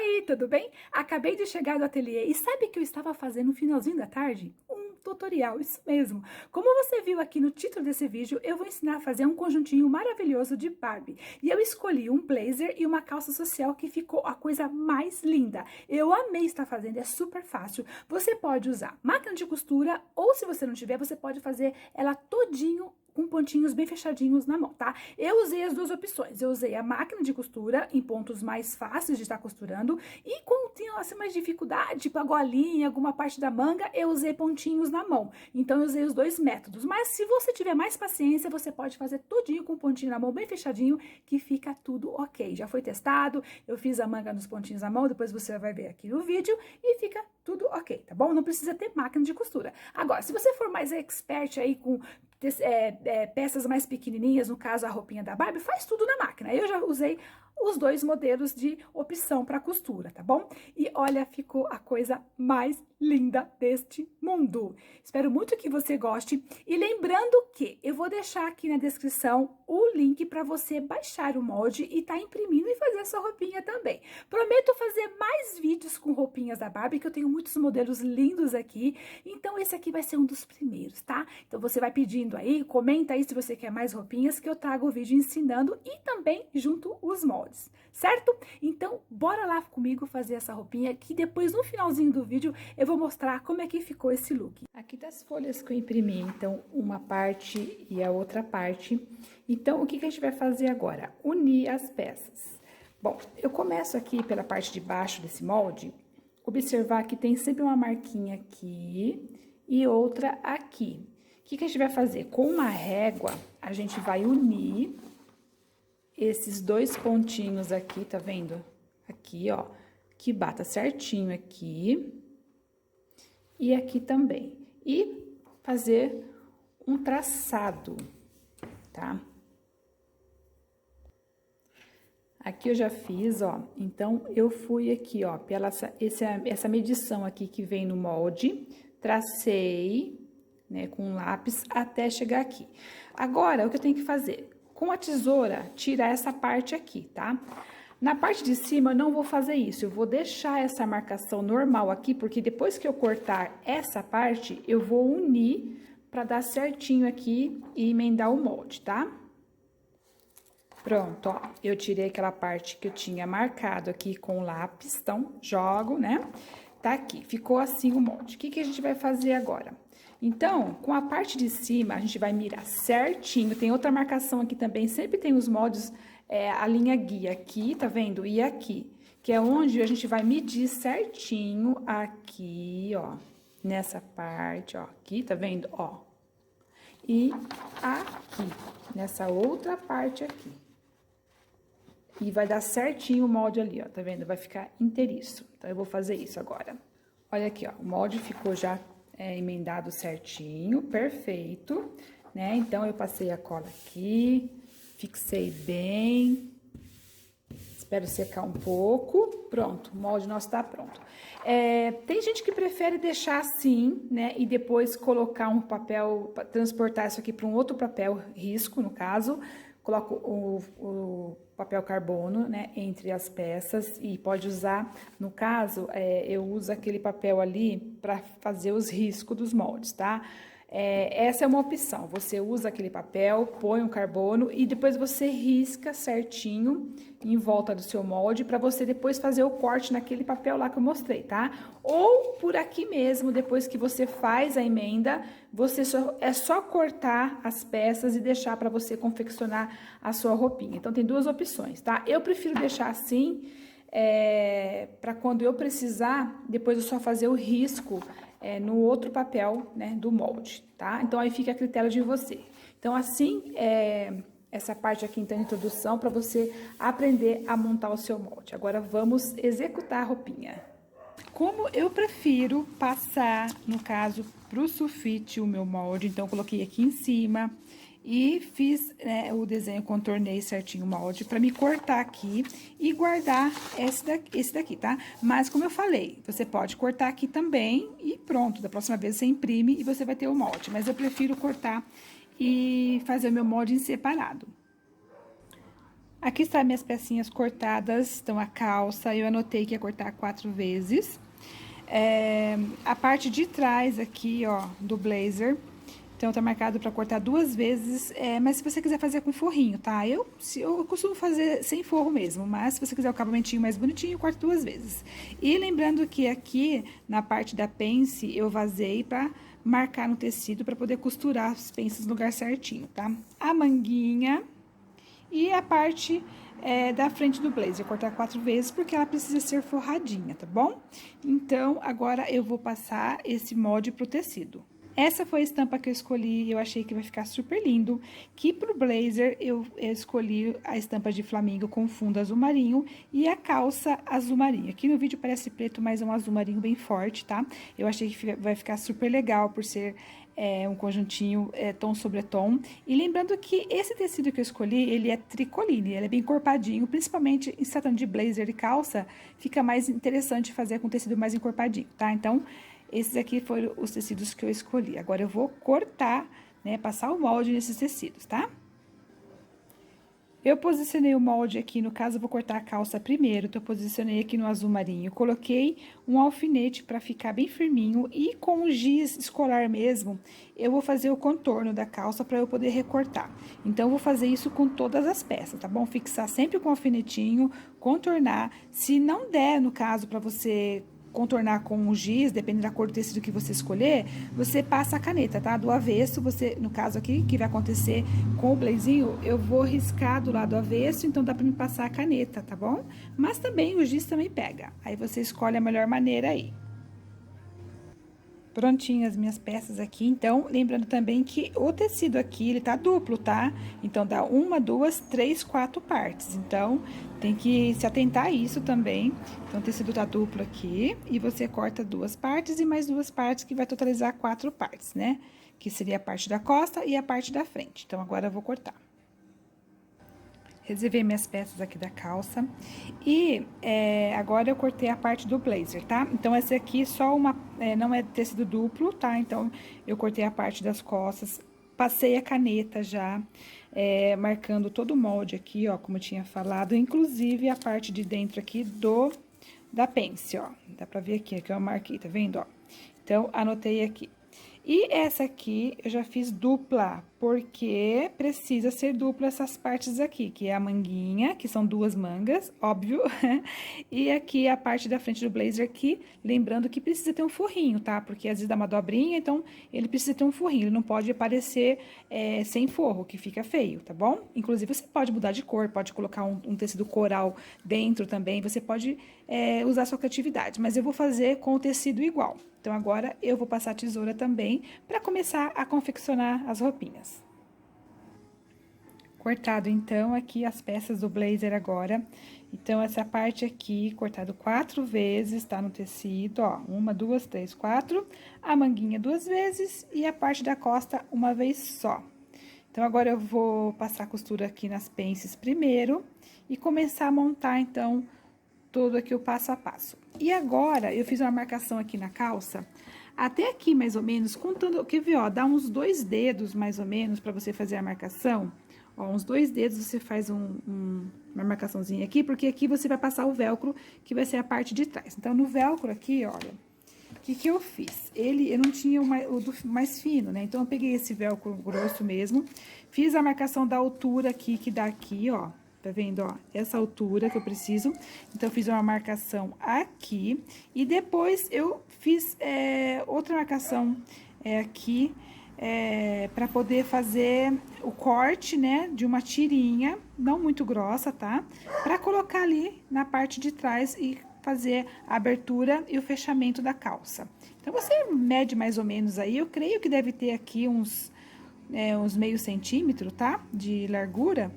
Oi, tudo bem? Acabei de chegar do ateliê e sabe o que eu estava fazendo no finalzinho da tarde? Um tutorial, isso mesmo. Como você viu aqui no título desse vídeo, eu vou ensinar a fazer um conjuntinho maravilhoso de Barbie. E eu escolhi um blazer e uma calça social que ficou a coisa mais linda. Eu amei estar fazendo, é super fácil. Você pode usar máquina de costura ou se você não tiver, você pode fazer ela todinho com pontinhos bem fechadinhos na mão, tá? Eu usei as duas opções. Eu usei a máquina de costura em pontos mais fáceis de estar costurando e quando tinha assim, mais dificuldade, tipo a golinha, alguma parte da manga, eu usei pontinhos na mão. Então, eu usei os dois métodos. Mas se você tiver mais paciência, você pode fazer tudinho com pontinho na mão, bem fechadinho, que fica tudo ok. Já foi testado, eu fiz a manga nos pontinhos na mão, depois você vai ver aqui no vídeo e fica tudo ok, tá bom? Não precisa ter máquina de costura. Agora, se você for mais expert aí com peças mais pequenininhas, no caso a roupinha da Barbie, faz tudo na máquina. Eu já usei os dois modelos de opção para costura, tá bom? E olha, ficou a coisa mais linda deste mundo. Espero muito que você goste. E lembrando que eu vou deixar aqui na descrição o link para você baixar o molde e tá imprimindo e fazer a sua roupinha também. Prometo fazer mais vídeos com roupinhas da Barbie, que eu tenho muitos modelos lindos aqui. Então, esse aqui vai ser um dos primeiros, tá? Então, você vai pedindo aí, comenta aí se você quer mais roupinhas, que eu trago o vídeo ensinando e também junto os moldes, certo? Então, bora lá comigo fazer essa roupinha, que depois, no finalzinho do vídeo, eu vou mostrar como é que ficou esse look. Aqui das folhas que eu imprimi, então, uma parte e a outra parte. Então, o que a gente vai fazer agora? Unir as peças. Bom, eu começo aqui pela parte de baixo desse molde, observar que tem sempre uma marquinha aqui e outra aqui. O que a gente vai fazer? Com uma régua, a gente vai unir esses dois pontinhos aqui, tá vendo? Aqui, ó, que bata certinho aqui e aqui também. E fazer um traçado, tá? Aqui eu já fiz, ó, então, eu fui aqui, ó, pela essa medição aqui que vem no molde, tracei, né, com um lápis até chegar aqui. Agora, o que eu tenho que fazer? Com a tesoura, tirar essa parte aqui, tá? Na parte de cima, eu não vou fazer isso, eu vou deixar essa marcação normal aqui, porque depois que eu cortar essa parte, eu vou unir pra dar certinho aqui e emendar o molde, tá? Pronto, ó, eu tirei aquela parte que eu tinha marcado aqui com o lápis, então, jogo, né? Tá aqui, ficou assim o molde. O que a gente vai fazer agora? Então, com a parte de cima, a gente vai mirar certinho. Tem outra marcação aqui também, sempre tem os moldes, a linha guia aqui, tá vendo? E aqui, que é onde a gente vai medir certinho aqui, ó, nessa parte, ó, aqui, tá vendo? Ó, e aqui, nessa outra parte aqui. E vai dar certinho o molde ali, ó, tá vendo? Vai ficar inteiriço. Então, eu vou fazer isso agora. Olha aqui, ó, o molde ficou já emendado certinho, perfeito, né? Então, eu passei a cola aqui, fixei bem, espero secar um pouco, pronto, o molde nosso tá pronto. Tem gente que prefere deixar assim, né? E depois colocar um papel, transportar isso aqui para um outro papel, risco, no caso, coloco o papel carbono, né, entre as peças e pode usar, no caso, eu uso aquele papel ali para fazer os riscos dos moldes, tá? Essa é uma opção, você usa aquele papel, põe um carbono e depois você risca certinho em volta do seu molde para você depois fazer o corte naquele papel lá que eu mostrei, tá? Ou por aqui mesmo, depois que você faz a emenda, é só cortar as peças e deixar para você confeccionar a sua roupinha. Então, tem duas opções, tá? Eu prefiro deixar assim, para quando eu precisar, depois eu só fazer o risco no outro papel, né, do molde, tá? Então, aí fica a critério de você. Então, assim, essa parte aqui, então, de introdução, para você aprender a montar o seu molde. Agora, vamos executar a roupinha. Como eu prefiro passar, no caso, pro sulfite o meu molde, então, eu coloquei aqui em cima e fiz, né, o desenho, contornei certinho o molde pra me cortar aqui e guardar esse daqui, tá? Mas, como eu falei, você pode cortar aqui também e pronto, da próxima vez você imprime e você vai ter o molde. Mas eu prefiro cortar e fazer o meu molde em separado. Aqui está minhas pecinhas cortadas, então a calça, eu anotei que ia cortar 4 vezes. A parte de trás aqui, ó, do blazer, então tá marcado pra cortar 2 vezes, mas se você quiser fazer com forrinho, tá? Eu costumo fazer sem forro mesmo, mas se você quiser o acabamentinho mais bonitinho, eu corto 2 vezes. E lembrando que aqui, na parte da pence, eu vazei pra marcar no tecido pra poder costurar os pences no lugar certinho, tá? A manguinha e a parte da frente do blazer, cortar 4 vezes, porque ela precisa ser forradinha, tá bom? Então, agora eu vou passar esse molde pro tecido. Essa foi a estampa que eu escolhi, eu achei que vai ficar super lindo, que pro blazer eu escolhi a estampa de flamingo com fundo azul marinho e a calça azul marinho. Aqui no vídeo parece preto, mas é um azul marinho bem forte, tá? Eu achei que vai ficar super legal por ser um conjuntinho tom sobre tom. E lembrando que esse tecido que eu escolhi, ele é tricoline, ele é bem encorpadinho, principalmente em se tratando de blazer e calça, fica mais interessante fazer com tecido mais encorpadinho, tá? Então, esses aqui foram os tecidos que eu escolhi. Agora, eu vou cortar, né, passar o molde nesses tecidos, tá? Eu posicionei o molde aqui, no caso, eu vou cortar a calça primeiro, então, eu posicionei aqui no azul marinho. Coloquei um alfinete pra ficar bem firminho e com o giz escolar mesmo, eu vou fazer o contorno da calça pra eu poder recortar. Então, eu vou fazer isso com todas as peças, tá bom? Fixar sempre com o alfinetinho, contornar. Se não der, no caso, pra você contornar com o giz, dependendo da cor do tecido que você escolher, você passa a caneta, tá? Do avesso, você, no caso aqui, que vai acontecer com o blazinho, eu vou riscar do lado avesso, então dá pra me passar a caneta, tá bom? Mas também o giz também pega. Aí você escolhe a melhor maneira aí. Prontinho as minhas peças aqui, então, lembrando também que o tecido aqui, ele tá duplo, tá? Então, dá 1, 2, 3, 4 partes. Então, tem que se atentar a isso também. Então, o tecido tá duplo aqui, e você corta 2 partes e mais 2 partes, que vai totalizar 4 partes, né? Que seria a parte da costa e a parte da frente. Então, agora eu vou cortar. Reservei minhas peças aqui da calça. E agora eu cortei a parte do blazer, tá? Então, essa aqui só uma... não é tecido duplo, tá? Então, eu cortei a parte das costas, passei a caneta já, marcando todo o molde aqui, ó, como eu tinha falado. Inclusive, a parte de dentro aqui da pence, ó. Dá pra ver aqui, que eu marquei, tá vendo, ó? Então, anotei aqui. E essa aqui eu já fiz dupla, porque precisa ser dupla essas partes aqui, que é a manguinha, que são 2 mangas, óbvio, e aqui a parte da frente do blazer aqui, lembrando que precisa ter um forrinho, tá? Porque às vezes dá uma dobrinha, então ele precisa ter um forrinho, ele não pode aparecer sem forro, que fica feio, tá bom? Inclusive, você pode mudar de cor, pode colocar um tecido coral dentro também, você pode usar a sua criatividade, mas eu vou fazer com o tecido igual. Então, agora, eu vou passar a tesoura também para começar a confeccionar as roupinhas. Cortado, então, aqui as peças do blazer agora. Então, essa parte aqui, cortado 4 vezes, tá no tecido, ó. 1, 2, 3, 4. A manguinha 2 vezes e a parte da costa 1 vez só. Então, agora eu vou passar a costura aqui nas pences primeiro e começar a montar, então, todo aqui o passo a passo. E agora, eu fiz uma marcação aqui na calça, até aqui mais ou menos, contando, quer ver, ó, dá uns 2 dedos mais ou menos pra você fazer a marcação. Ó, uns 2 dedos você faz uma marcaçãozinha aqui, porque aqui você vai passar o velcro, que vai ser a parte de trás. Então, no velcro aqui, olha, o que eu fiz? Eu não tinha o do mais fino, né? Então, eu peguei esse velcro grosso mesmo, fiz a marcação da altura aqui, que dá aqui, ó. Tá vendo, ó? Essa altura que eu preciso. Então, eu fiz uma marcação aqui. E depois, eu fiz outra marcação aqui, pra poder fazer o corte, né? De uma tirinha, não muito grossa, tá? Pra colocar ali na parte de trás e fazer a abertura e o fechamento da calça. Então, você mede mais ou menos aí. Eu creio que deve ter aqui uns meio centímetro, tá? De largura,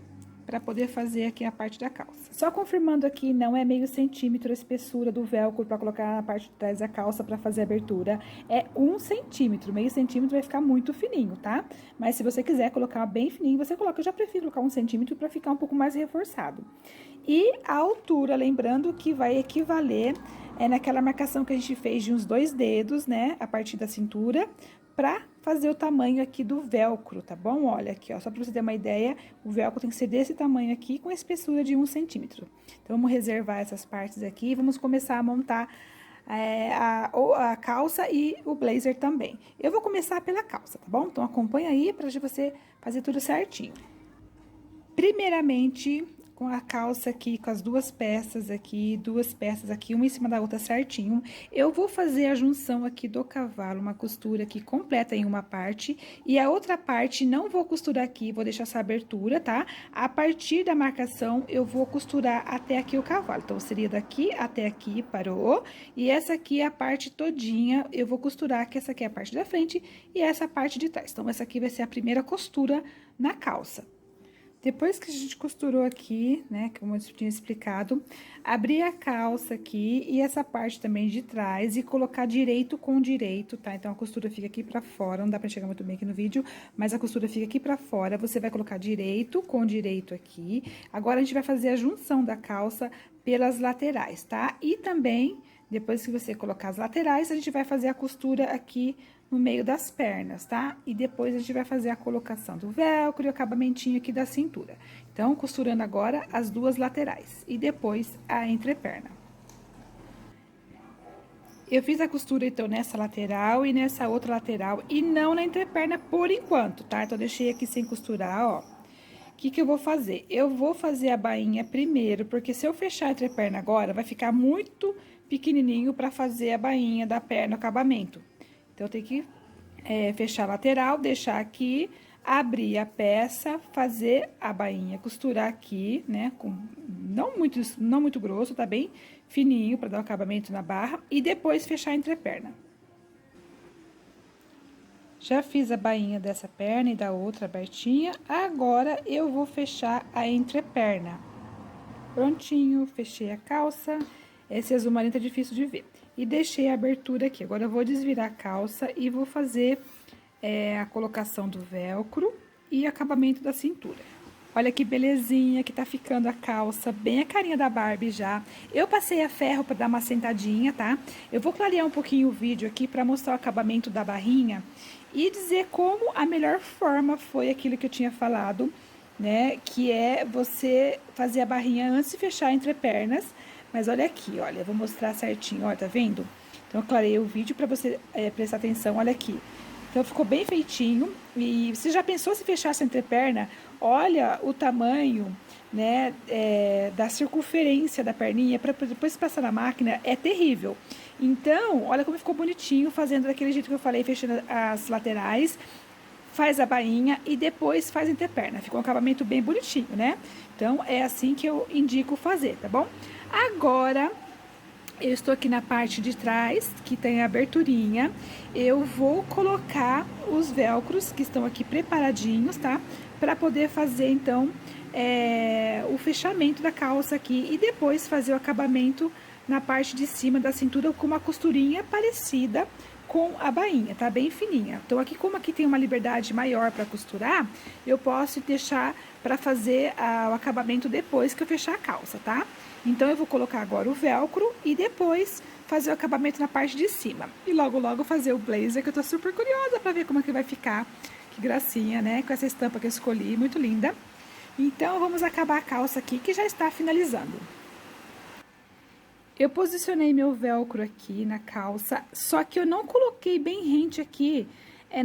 para poder fazer aqui a parte da calça. Só confirmando aqui, não é meio centímetro a espessura do velcro para colocar na parte de trás da calça para fazer a abertura. É 1 centímetro, meio centímetro vai ficar muito fininho, tá? Mas se você quiser colocar bem fininho, você coloca. Eu já prefiro colocar 1 centímetro para ficar um pouco mais reforçado. E a altura, lembrando que vai equivaler naquela marcação que a gente fez de uns 2 dedos, né? A partir da cintura, pra fazer o tamanho aqui do velcro, tá bom? Olha aqui, ó, só pra você ter uma ideia, o velcro tem que ser desse tamanho aqui, com a espessura de 1 centímetro. Então, vamos reservar essas partes aqui e vamos começar a montar a calça e o blazer também. Eu vou começar pela calça, tá bom? Então, acompanha aí pra você fazer tudo certinho. Primeiramente, com a calça aqui, com as duas peças aqui, uma em cima da outra certinho, eu vou fazer a junção aqui do cavalo, uma costura aqui completa em uma parte, e a outra parte não vou costurar aqui, vou deixar essa abertura, tá? A partir da marcação, eu vou costurar até aqui o cavalo, então, seria daqui até aqui, parou, e essa aqui é a parte todinha, eu vou costurar, que essa aqui é a parte da frente, e essa parte de trás. Então, essa aqui vai ser a primeira costura na calça. Depois que a gente costurou aqui, né, como eu tinha explicado, abrir a calça aqui e essa parte também de trás e colocar direito com direito, tá? Então, a costura fica aqui pra fora, não dá pra enxergar muito bem aqui no vídeo, mas a costura fica aqui pra fora, você vai colocar direito com direito aqui. Agora, a gente vai fazer a junção da calça pelas laterais, tá? E também, depois que você colocar as laterais, a gente vai fazer a costura aqui no meio das pernas, tá? E depois a gente vai fazer a colocação do velcro e o acabamentinho aqui da cintura. Então, costurando agora as duas laterais e depois a entreperna. Eu fiz a costura, então, nessa lateral e nessa outra lateral e não na entreperna por enquanto, tá? Então, deixei aqui sem costurar, ó. O que eu vou fazer? Eu vou fazer a bainha primeiro, porque se eu fechar a entreperna agora, vai ficar muito pequenininho pra fazer a bainha da perna, o acabamento. Então, eu tenho que fechar a lateral, deixar aqui, abrir a peça, fazer a bainha, costurar aqui, né, com não muito grosso, tá bem fininho, pra dar um acabamento na barra, e depois fechar a entreperna. Já fiz a bainha dessa perna e da outra abertinha, agora eu vou fechar a entreperna. Prontinho, fechei a calça, esse azul marinho tá difícil de ver. E deixei a abertura aqui. Agora, eu vou desvirar a calça e vou fazer a colocação do velcro e acabamento da cintura. Olha que belezinha que tá ficando a calça, bem a carinha da Barbie já. Eu passei a ferro pra dar uma sentadinha, tá? Eu vou clarear um pouquinho o vídeo aqui pra mostrar o acabamento da barrinha e dizer como a melhor forma foi aquilo que eu tinha falado, né? Que é você fazer a barrinha antes de fechar entre pernas. Mas olha aqui, olha, eu vou mostrar certinho, ó, tá vendo? Então, eu clarei o vídeo pra você prestar atenção, olha aqui. Então, ficou bem feitinho. E você já pensou se fechasse a entreperna? Olha o tamanho, né, da circunferência da perninha, pra depois passar na máquina, é terrível. Então, olha como ficou bonitinho, fazendo daquele jeito que eu falei, fechando as laterais, faz a bainha e depois faz a entreperna. Ficou um acabamento bem bonitinho, né? Então, é assim que eu indico fazer, tá bom? Agora, eu estou aqui na parte de trás, que tem a aberturinha. Eu vou colocar os velcros que estão aqui preparadinhos, tá? Pra poder fazer, então, o fechamento da calça aqui e depois fazer o acabamento na parte de cima da cintura com uma costurinha parecida com a bainha, tá? Bem fininha. Então, aqui, como aqui tem uma liberdade maior pra costurar, eu posso deixar pra fazer o acabamento depois que eu fechar a calça, tá? Então, eu vou colocar agora o velcro e depois fazer o acabamento na parte de cima. E logo, logo fazer o blazer, que eu tô super curiosa pra ver como é que vai ficar. Que gracinha, né? Com essa estampa que eu escolhi, muito linda. Então, vamos acabar a calça aqui, que já está finalizando. Eu posicionei meu velcro aqui na calça, só que eu não coloquei bem rente aqui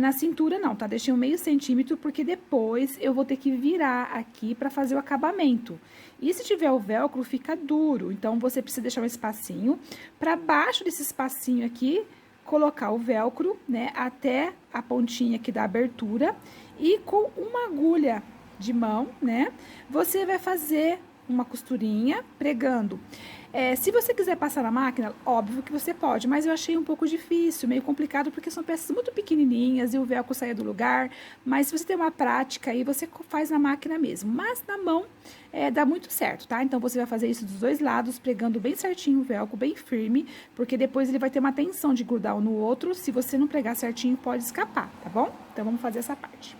na cintura não, tá? Deixei um meio centímetro, porque depois eu vou ter que virar aqui pra fazer o acabamento. E se tiver o velcro, fica duro, então você precisa deixar um espacinho. Pra baixo desse espacinho aqui, colocar o velcro, né, até a pontinha aqui da abertura. E com uma agulha de mão, né, você vai fazer uma costurinha pregando. Se você quiser passar na máquina, óbvio que você pode, mas eu achei um pouco difícil, meio complicado, porque são peças muito pequenininhas e o velcro saia do lugar. Mas se você tem uma prática aí, você faz na máquina mesmo. Mas na mão dá muito certo, tá? Então, você vai fazer isso dos dois lados, pregando bem certinho o velcro, bem firme, porque depois ele vai ter uma tensão de grudar um no outro. Se você não pregar certinho, pode escapar, tá bom? Então, vamos fazer essa parte.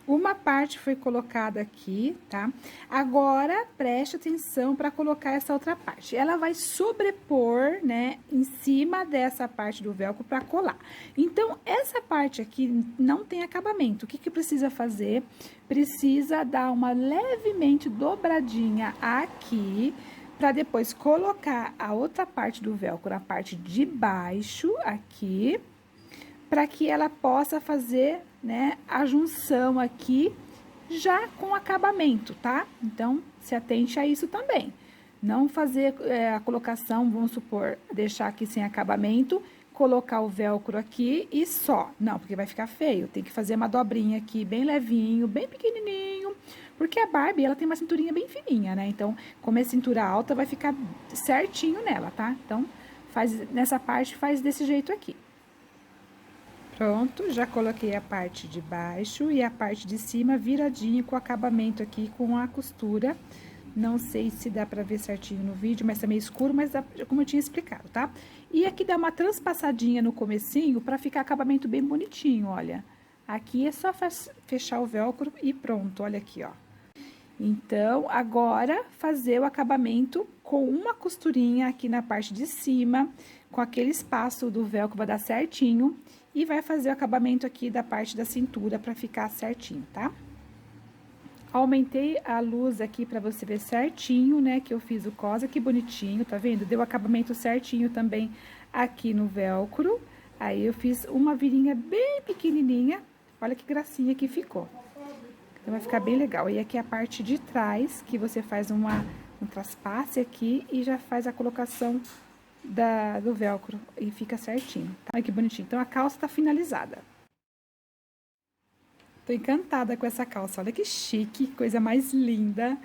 Uma parte foi colocada aqui, tá? Agora, preste atenção para colocar essa outra parte. Ela vai sobrepor, né, em cima dessa parte do velcro para colar. Então, essa parte aqui não tem acabamento. O que que precisa fazer? Precisa dar uma levemente dobradinha aqui, para depois colocar a outra parte do velcro na parte de baixo, aqui, para que ela possa fazer, né, a junção aqui já com acabamento, tá? Então, se atente a isso também. Não fazer a colocação, vamos supor, deixar aqui sem acabamento, colocar o velcro aqui e só. Não, porque vai ficar feio. Tem que fazer uma dobrinha aqui bem levinho, bem pequenininho, porque a Barbie, ela tem uma cinturinha bem fininha, né? Então, como é cintura alta, vai ficar certinho nela, tá? Então, faz nessa parte, faz desse jeito aqui. Pronto, já coloquei a parte de baixo e a parte de cima viradinho com o acabamento aqui com a costura. Não sei se dá pra ver certinho no vídeo, mas tá meio escuro, mas dá, como eu tinha explicado, tá? E aqui dá uma transpassadinha no comecinho pra ficar acabamento bem bonitinho, olha. Aqui é só fechar o velcro e pronto, olha aqui, ó. Então, agora, fazer o acabamento com uma costurinha aqui na parte de cima, com aquele espaço do velcro vai dar certinho, e vai fazer o acabamento aqui da parte da cintura pra ficar certinho, tá? Aumentei a luz aqui pra você ver certinho, né, que eu fiz o cosa, que bonitinho, tá vendo? Deu o acabamento certinho também aqui no velcro. Aí, eu fiz uma virinha bem pequenininha, olha que gracinha que ficou. Então, vai ficar bem legal. E aqui a parte de trás, que você faz um traspasse aqui e já faz a colocação do velcro e fica certinho, tá? Olha que bonitinho. Então, a calça tá finalizada. Tô encantada com essa calça, olha que chique, coisa mais linda.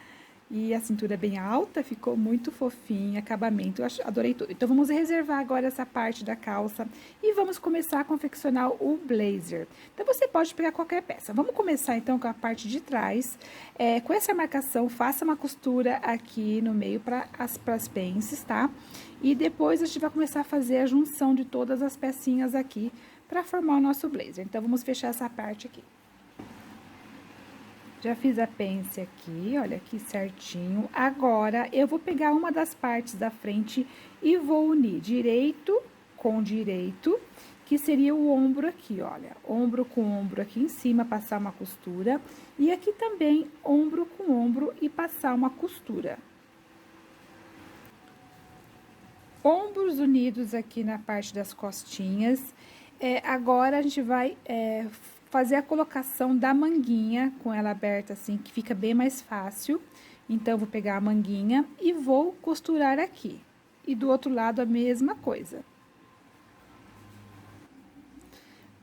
E a cintura é bem alta, ficou muito fofinha, acabamento, eu adorei tudo. Então, vamos reservar agora essa parte da calça e vamos começar a confeccionar o blazer. Então, você pode pegar qualquer peça. Vamos começar, então, com a parte de trás. Com essa marcação, faça uma costura aqui no meio para as pences, tá? E depois, a gente vai começar a fazer a junção de todas as pecinhas aqui para formar o nosso blazer. Então, vamos fechar essa parte aqui. Já fiz a pence aqui, olha aqui certinho. Agora, eu vou pegar uma das partes da frente e vou unir direito com direito, que seria o ombro aqui, olha. Ombro com ombro aqui em cima, passar uma costura. E aqui também, ombro com ombro e passar uma costura. Ombros unidos aqui na parte das costinhas. Agora, a gente vai fazer a colocação da manguinha com ela aberta assim, que fica bem mais fácil. Então, eu vou pegar a manguinha e vou costurar aqui. E do outro lado, a mesma coisa.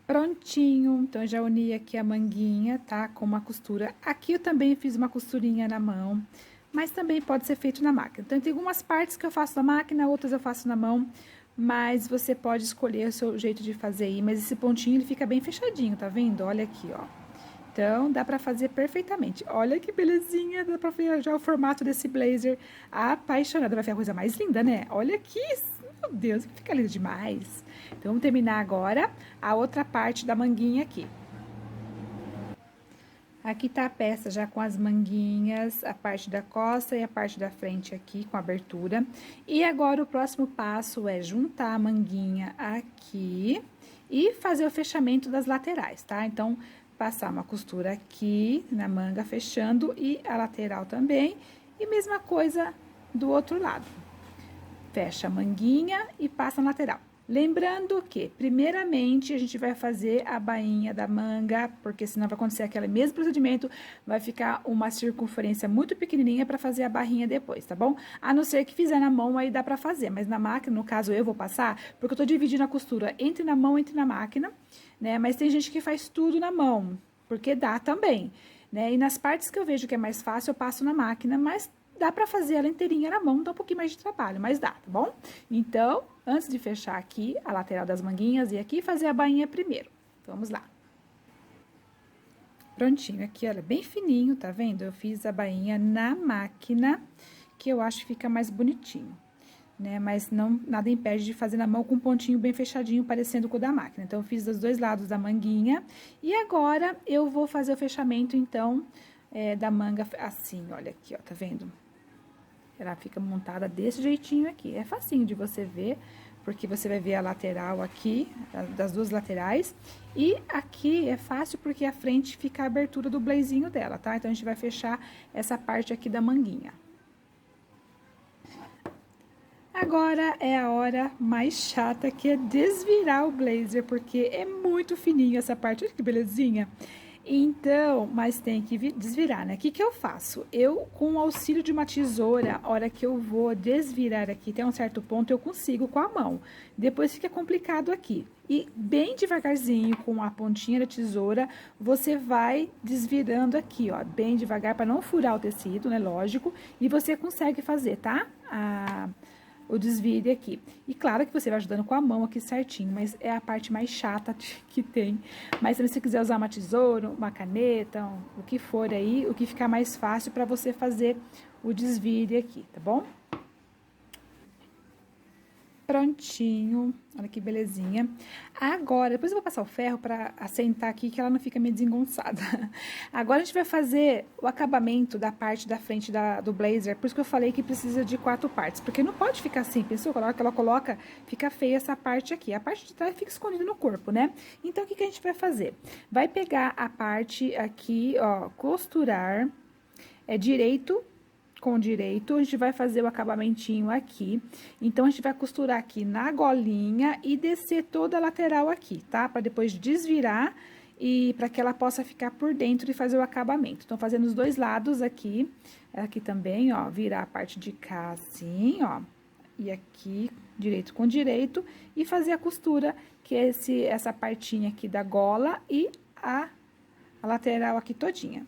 Prontinho, então, eu já uni aqui a manguinha, tá? Com uma costura. Aqui eu também fiz uma costurinha na mão, mas também pode ser feito na máquina. Então, tem algumas partes que eu faço na máquina, outras eu faço na mão. Mas você pode escolher o seu jeito de fazer aí, mas esse pontinho ele fica bem fechadinho, tá vendo? Olha aqui, ó. Então, dá pra fazer perfeitamente. Olha que belezinha, dá pra ver já o formato desse blazer. Apaixonada, vai ficar a coisa mais linda, né? Olha aqui, meu Deus, fica lindo demais. Então, vamos terminar agora a outra parte da manguinha aqui. Aqui tá a peça já com as manguinhas, a parte da costa e a parte da frente aqui com abertura. E agora o próximo passo é juntar a manguinha aqui e fazer o fechamento das laterais, tá? Então, passar uma costura aqui na manga fechando e a lateral também. E mesma coisa do outro lado. Fecha a manguinha e passa na lateral. Lembrando que, primeiramente, a gente vai fazer a bainha da manga, porque senão vai acontecer aquele mesmo procedimento, vai ficar uma circunferência muito pequenininha para fazer a barrinha depois, tá bom? A não ser que fizer na mão, aí dá para fazer, mas na máquina, no caso, eu vou passar, porque eu tô dividindo a costura entre na mão, entre na máquina, né? Mas tem gente que faz tudo na mão, porque dá também, né? E nas partes que eu vejo que é mais fácil, eu passo na máquina, mas dá pra fazer ela inteirinha na mão, dá um pouquinho mais de trabalho, mas dá, tá bom? Então, antes de fechar aqui a lateral das manguinhas e aqui fazer a bainha primeiro. Vamos lá. Prontinho, aqui, olha, bem fininho, tá vendo? Eu fiz a bainha na máquina, que eu acho que fica mais bonitinho. né? Mas não, nada impede de fazer na mão com um pontinho bem fechadinho, parecendo com o da máquina. Então, eu fiz dos dois lados da manguinha. E agora, eu vou fazer o fechamento, então, da manga assim, olha aqui, ó, tá vendo? Ela fica montada desse jeitinho aqui. É facinho de você ver, porque você vai ver a lateral aqui, das duas laterais. E aqui é fácil porque a frente fica a abertura do blazinho dela, tá? Então, a gente vai fechar essa parte aqui da manguinha. Agora é a hora mais chata, que é desvirar o blazer, porque é muito fininho essa parte. Olha que belezinha. Então, mas tem que desvirar, né? O que eu faço? Eu, com o auxílio de uma tesoura, a hora que eu vou desvirar aqui, até um certo ponto, eu consigo com a mão. Depois fica complicado aqui. E bem devagarzinho, com a pontinha da tesoura, você vai desvirando aqui, ó, bem devagar, para não furar o tecido, né? Lógico. E você consegue fazer, tá? O desvire aqui. E claro que você vai ajudando com a mão aqui certinho, mas é a parte mais chata que tem. Mas se você quiser usar uma tesoura, uma caneta, o que for aí, o que ficar mais fácil para você fazer o desvire aqui, tá bom? Prontinho, olha que belezinha. Agora, depois eu vou passar o ferro pra assentar aqui, que ela não fica meio desengonçada. Agora, a gente vai fazer o acabamento da parte da frente do blazer, por isso que eu falei que precisa de 4 partes, porque não pode ficar assim, pensou? Na hora que ela coloca, fica feia essa parte aqui. A parte de trás fica escondida no corpo, né? Então, o que a gente vai fazer? Vai pegar a parte aqui, ó, costurar, direito com direito, a gente vai fazer o acabamentinho aqui. Então, a gente vai costurar aqui na golinha e descer toda a lateral aqui, tá? Pra depois desvirar e para que ela possa ficar por dentro e fazer o acabamento. Então, fazendo os dois lados aqui também, ó, virar a parte de cá assim, ó, e aqui, direito com direito, e fazer a costura, que é essa partinha aqui da gola e a lateral aqui todinha.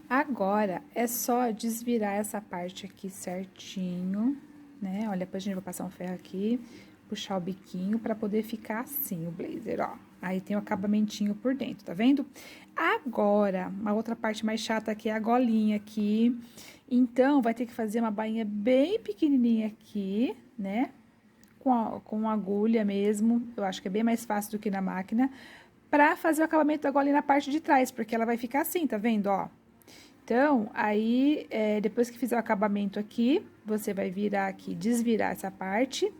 Agora, é só desvirar essa parte aqui certinho, né? Olha, depois a gente vai passar um ferro aqui, puxar o biquinho pra poder ficar assim o blazer, ó. Aí tem o acabamentinho por dentro, tá vendo? Agora, uma outra parte mais chata aqui é a golinha aqui. Então, vai ter que fazer uma bainha bem pequenininha aqui, né? Com agulha mesmo, eu acho que é bem mais fácil do que na máquina, pra fazer o acabamento da golinha na parte de trás, porque ela vai ficar assim, tá vendo, ó? Então, aí, depois que fizer o acabamento aqui, você vai virar aqui, desvirar essa parte,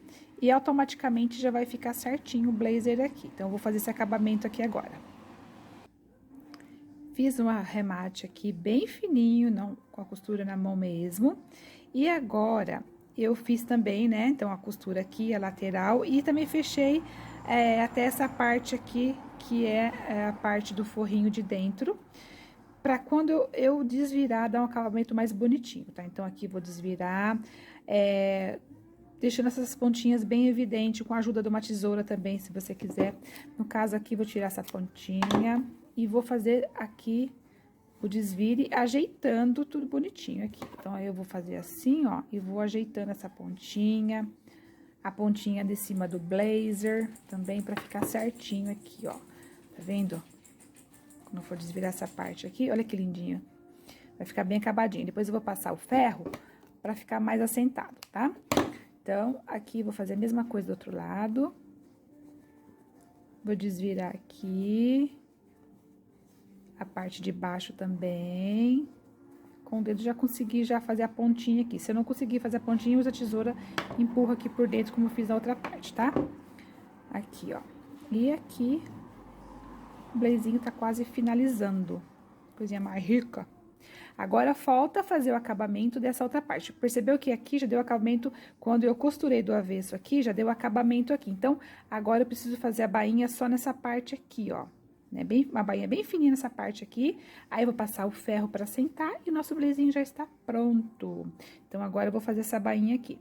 e automaticamente já vai ficar certinho o blazer aqui. Então, eu vou fazer esse acabamento aqui agora. Fiz um arremate aqui bem fininho, não com a costura na mão mesmo. E agora, eu fiz também, né, então, a costura aqui, a lateral, e também fechei até essa parte aqui, que é a parte do forrinho de dentro, para quando eu desvirar, dar um acabamento mais bonitinho, tá? Então, aqui vou desvirar, deixando essas pontinhas bem evidentes, com a ajuda de uma tesoura também, se você quiser. No caso aqui, vou tirar essa pontinha e vou fazer aqui o desvire, ajeitando tudo bonitinho aqui. Então, aí eu vou fazer assim, ó, e vou ajeitando essa pontinha, a pontinha de cima do blazer, também pra ficar certinho aqui, ó. Tá vendo? Quando for desvirar essa parte aqui, olha que lindinho. Vai ficar bem acabadinho. Depois eu vou passar o ferro pra ficar mais assentado, tá? Então, aqui vou fazer a mesma coisa do outro lado. Vou desvirar aqui. A parte de baixo também. Com o dedo já consegui já fazer a pontinha aqui. Se eu não conseguir fazer a pontinha, usa a tesoura e empurra aqui por dentro, como eu fiz na outra parte, tá? Aqui, ó. E aqui, o blazinho tá quase finalizando. Coisinha mais rica. Agora, falta fazer o acabamento dessa outra parte. Percebeu que aqui já deu acabamento, quando eu costurei do avesso aqui, já deu acabamento aqui. Então, agora eu preciso fazer a bainha só nessa parte aqui, ó. Né? Uma bainha bem fininha nessa parte aqui. Aí, eu vou passar o ferro pra sentar e o nosso blazinho já está pronto. Então, agora eu vou fazer essa bainha aqui.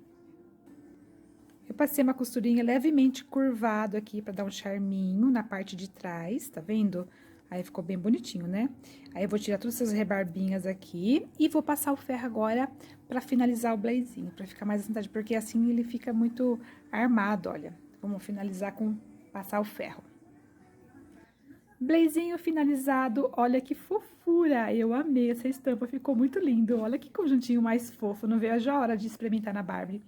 Eu passei uma costurinha levemente curvado aqui pra dar um charminho na parte de trás, tá vendo? Aí, ficou bem bonitinho, né? Aí, eu vou tirar todas essas rebarbinhas aqui e vou passar o ferro agora pra finalizar o blazinho, pra ficar mais assentado, porque assim ele fica muito armado, olha. Vamos finalizar com passar o ferro. Blazinho finalizado, olha que fofo. fofura! Eu amei essa estampa, ficou muito lindo. Olha que conjuntinho mais fofo, não vejo a hora de experimentar na Barbie.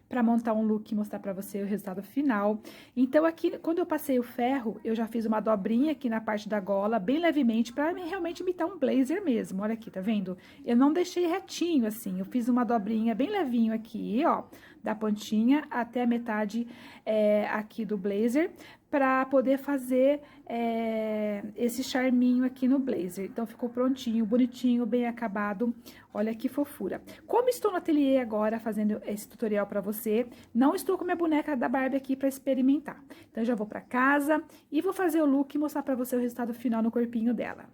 Pra montar um look e mostrar pra você o resultado final. Então, aqui, quando eu passei o ferro, eu já fiz uma dobrinha aqui na parte da gola, bem levemente, pra realmente imitar um blazer mesmo. Olha aqui, tá vendo? Eu não deixei retinho, assim, eu fiz uma dobrinha bem levinho aqui, ó, da pontinha até a metade aqui do blazer, para poder fazer esse charminho aqui no blazer. Então, ficou prontinho, bonitinho, bem acabado. Olha que fofura. Como estou no ateliê agora fazendo esse tutorial para você, não estou com minha boneca da Barbie aqui para experimentar. Então, eu já vou para casa e vou fazer o look e mostrar para você o resultado final no corpinho dela.